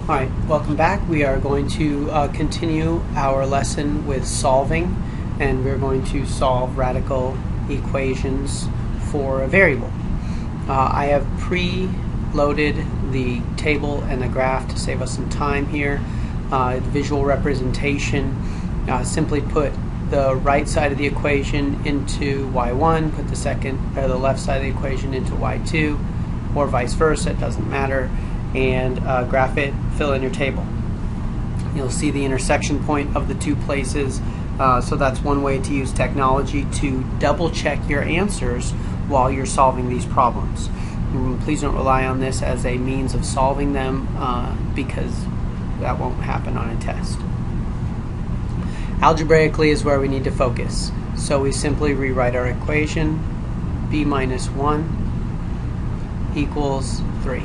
Alright, welcome back. We are going to continue our lesson with solving, and we're going to solve radical equations for a variable. I have pre-loaded the table and the graph to save us some time here. Visual representation, simply put the right side of the equation into y1, put the left side of the equation into y2, or vice versa, it doesn't matter, and graph it, fill in your table. You'll see the intersection point of the two places, so that's one way to use technology to double check your answers while you're solving these problems. Please don't rely on this as a means of solving them because that won't happen on a test. Algebraically is where we need to focus. So we simply rewrite our equation. b minus 1 equals 3.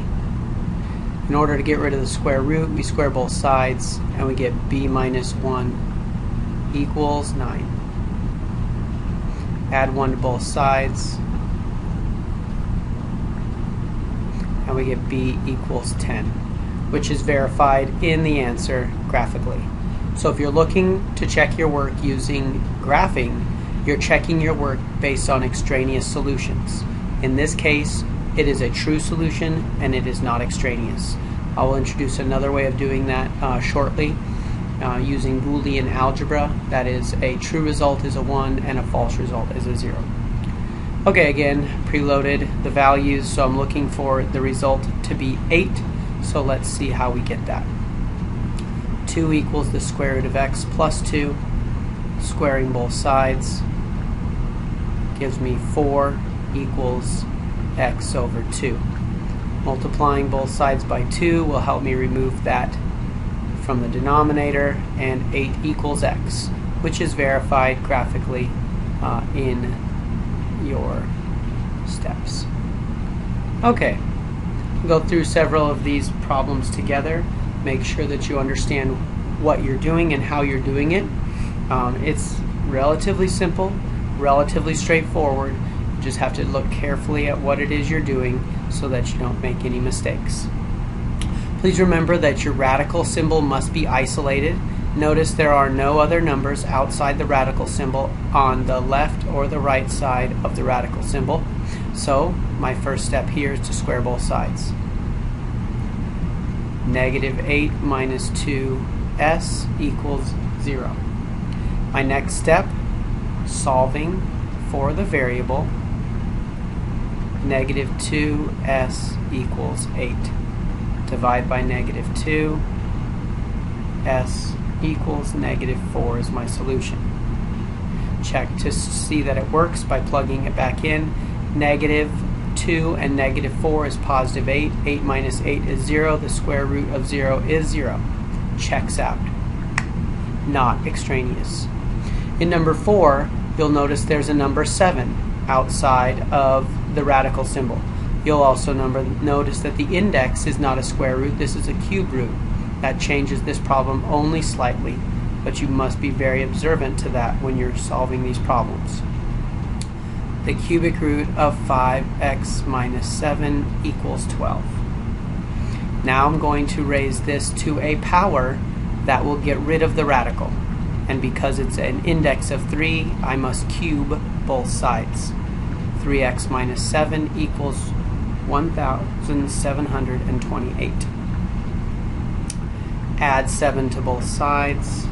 In order to get rid of the square root, we square both sides and we get b minus 1 equals 9. Add 1 to both sides and we get b equals 10, which is verified in the answer graphically. So if you're looking to check your work using graphing, you're checking your work based on extraneous solutions. In this case, it is a true solution and it is not extraneous. I will introduce another way of doing that shortly using Boolean algebra. That is, a true result is a 1 and a false result is a 0. Okay, again, preloaded the values, so I'm looking for the result to be 8. So let's see how we get that. 2 equals the square root of x plus 2. Squaring both sides gives me 4 equals x over 2. Multiplying both sides by 2 will help me remove that from the denominator, and 8 equals x, which is verified graphically in your steps. Okay, go through several of these problems together. Make sure that you understand what you're doing and how you're doing it. It's relatively simple, relatively straightforward. You just have to look carefully at what it is you're doing so that you don't make any mistakes. Please remember that your radical symbol must be isolated. Notice there are no other numbers outside the radical symbol on the left or the right side of the radical symbol. So my first step here is to square both sides. Negative 8 minus 2s equals 0. My next step, solving for the variable. Negative 2s equals 8. Divide by negative 2. S equals negative 4 is my solution. Check to see that it works by plugging it back in. Negative 2 and negative 4 is positive 8. 8 minus 8 is 0. The square root of 0 is 0. Checks out. Not extraneous. In number 4, you'll notice there's a number 7 outside of the radical symbol. You'll also notice that the index is not a square root, this is a cube root. That changes this problem only slightly, but you must be very observant to that when you're solving these problems. The cubic root of 5x minus 7 equals 12. Now I'm going to raise this to a power that will get rid of the radical. And because it's an index of 3, I must cube both sides. 3x minus 7 equals 1,728. Add 7 to both sides.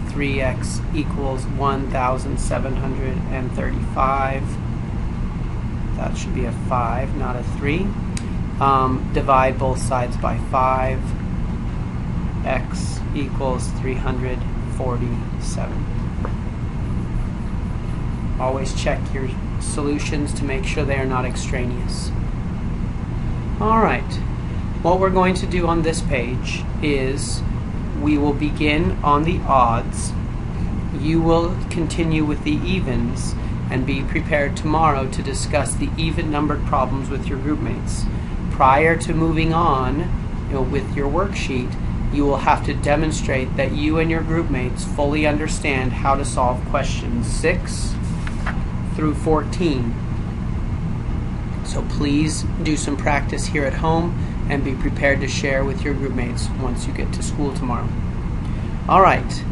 3x equals 1,735. That should be a 5, not a 3. Divide both sides by 5. X equals 347. Always check your solutions to make sure they are not extraneous. Alright, what we're going to do on this page is we will begin on the odds. You will continue with the evens and be prepared tomorrow to discuss the even-numbered problems with your group mates. Prior to moving on with your worksheet, you will have to demonstrate that you and your group mates fully understand how to solve questions 6 through 14 So please do some practice here at home and be prepared to share with your group mates once you get to school tomorrow. All right,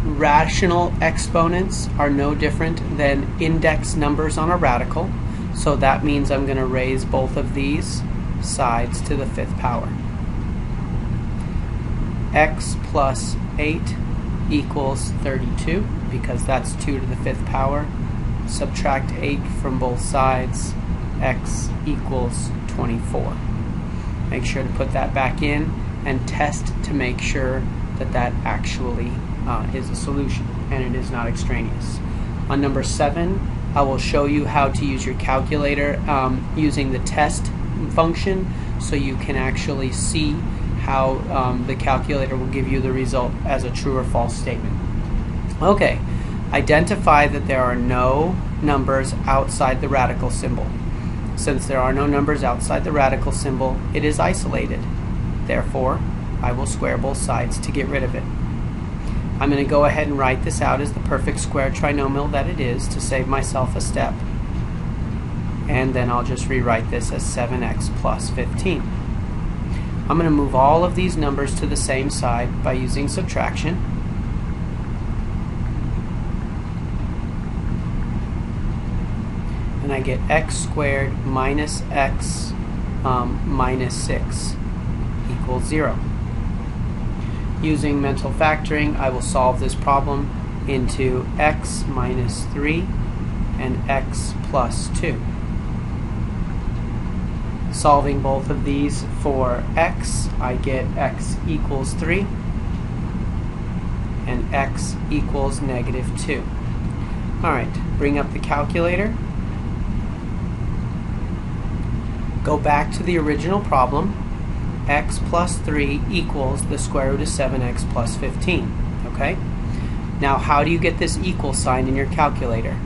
rational exponents are no different than index numbers on a radical. So that means I'm going to raise both of these sides to the 5th power. X plus 8 equals 32 because that's 2 to the 5th power. Subtract 8 from both sides. X equals 24. Make sure to put that back in and test to make sure that that actually is a solution and it is not extraneous. On number 7, I will show you how to use your calculator using the test function so you can actually see how the calculator will give you the result as a true or false statement. Okay, identify that there are no numbers outside the radical symbol. Since there are no numbers outside the radical symbol, it is isolated. Therefore, I will square both sides to get rid of it. I'm going to go ahead and write this out as the perfect square trinomial that it is to save myself a step. And then I'll just rewrite this as 7x plus 15. I'm going to move all of these numbers to the same side by using subtraction. And I get x squared minus x minus 6 equals 0. Using mental factoring, I will solve this problem into x minus 3 and x plus 2. Solving both of these for x, I get x equals 3 and x equals negative 2. Alright, bring up the calculator. Go back to the original problem. X plus 3 equals the square root of 7x plus 15. Okay? Now, how do you get this equal sign in your calculator?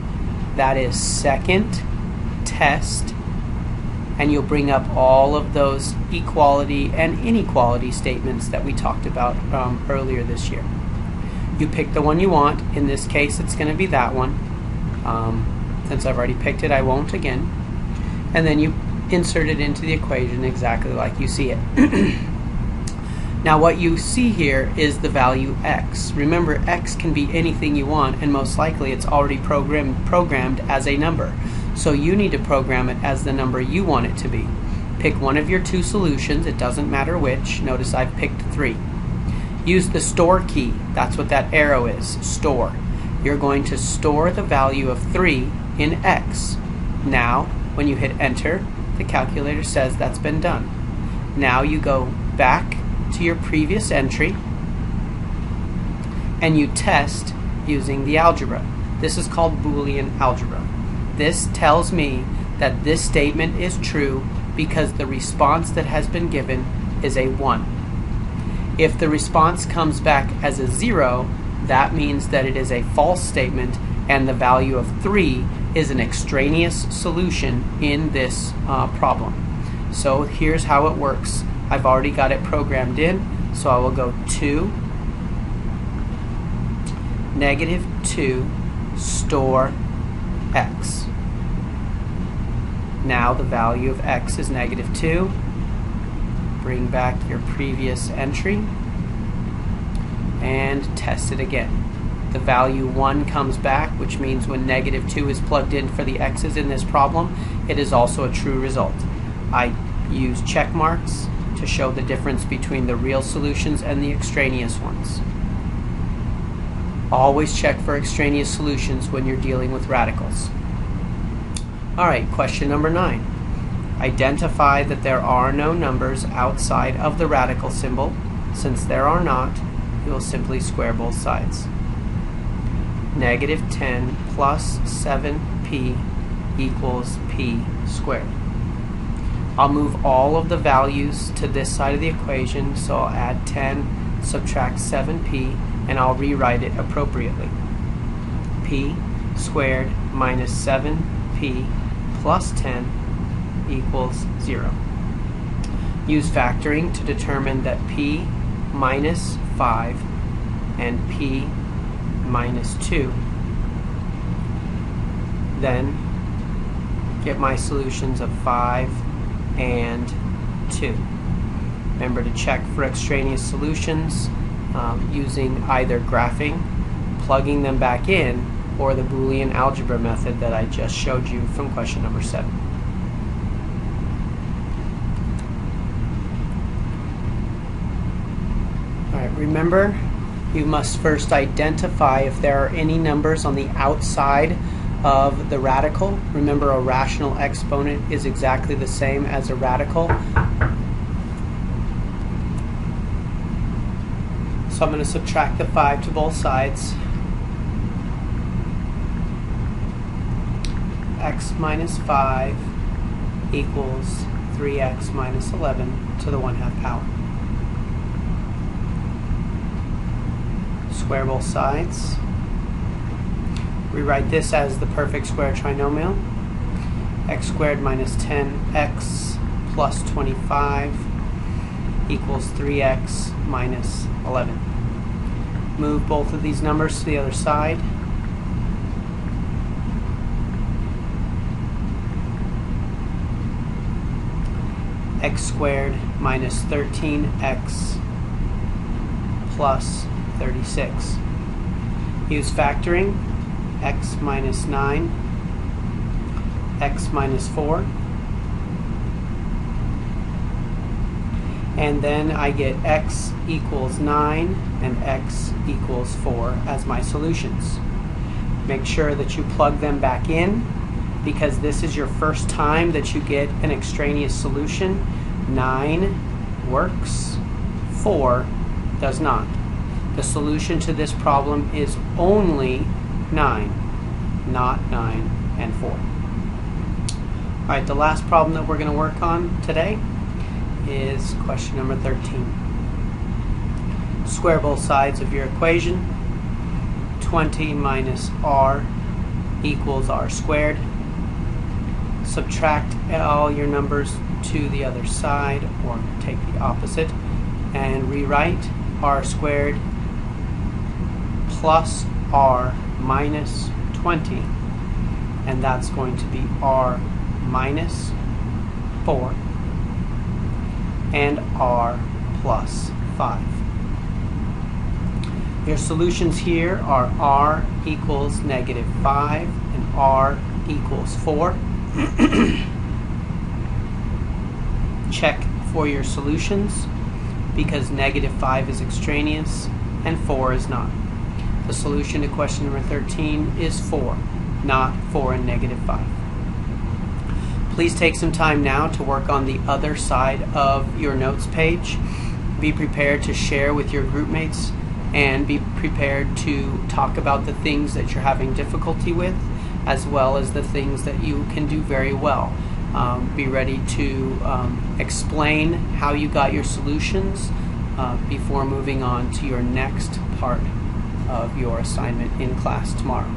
That is second test, and you'll bring up all of those equality and inequality statements that we talked about earlier this year. You pick the one you want. In this case, it's going to be that one. Since I've already picked it, I won't again. And then you insert it into the equation exactly like you see it. Now what you see here is the value x. Remember, x can be anything you want, and most likely it's already programmed as a number. So you need to program it as the number you want it to be. Pick one of your two solutions, it doesn't matter which. Notice I've picked 3. Use the store key. That's what that arrow is, store. You're going to store the value of 3 in x. Now, when you hit enter, the calculator says that's been done. Now you go back to your previous entry and you test using the algebra. This is called Boolean algebra. This tells me that this statement is true because the response that has been given is a 1. If the response comes back as a 0, that means that it is a false statement and the value of 3 is an extraneous solution in this problem. So here's how it works. I've already got it programmed in, so I will go 2, negative 2, store x. Now the value of x is negative 2. Bring back your previous entry and test it again. The value 1 comes back, which means when negative 2 is plugged in for the x's in this problem, it is also a true result. I use check marks to show the difference between the real solutions and the extraneous ones. Always check for extraneous solutions when you're dealing with radicals. Alright, question number 9. Identify that there are no numbers outside of the radical symbol. Since there are not, you will simply square both sides. Negative 10 plus 7p equals p squared. I'll move all of the values to this side of the equation, so I'll add 10, subtract 7p, and I'll rewrite it appropriately. P squared minus 7p plus 10 equals 0. Use factoring to determine that p minus 5 and p minus 2 then get my solutions of 5 and 2. Remember to check for extraneous solutions using either graphing, plugging them back in, or the Boolean algebra method that I just showed you from question number 7. Alright, remember, you must first identify if there are any numbers on the outside of the radical. Remember, a rational exponent is exactly the same as a radical. So I'm going to subtract the 5 to both sides. X minus 5 equals 3x minus 11 to the 1/2 power. Square both sides. Rewrite this as the perfect square trinomial. X squared minus 10x plus 25 equals 3x minus 11. Move both of these numbers to the other side. X squared minus 13x plus 36. Use factoring. X minus 9, x minus 4, and then I get x equals 9 and x equals 4 as my solutions. Make sure that you plug them back in, because this is your first time that you get an extraneous solution. 9 works, 4 does not. The solution to this problem is only 9, not 9 and 4. Alright, the last problem that we're going to work on today is question number 13. Square both sides of your equation. 20 minus r equals r squared. Subtract all your numbers to the other side, or take the opposite, and rewrite r squared plus r minus 20, and that's going to be r minus 4 and r plus 5. Your solutions here are r equals negative 5 and r equals 4. Check for your solutions, because negative 5 is extraneous and 4 is not. The solution to question number 13 is 4, not 4 and negative 5. Please take some time now to work on the other side of your notes page. Be prepared to share with your group mates, and be prepared to talk about the things that you're having difficulty with, as well as the things that you can do very well. Be ready to explain how you got your solutions before moving on to your next part of your assignment in class tomorrow.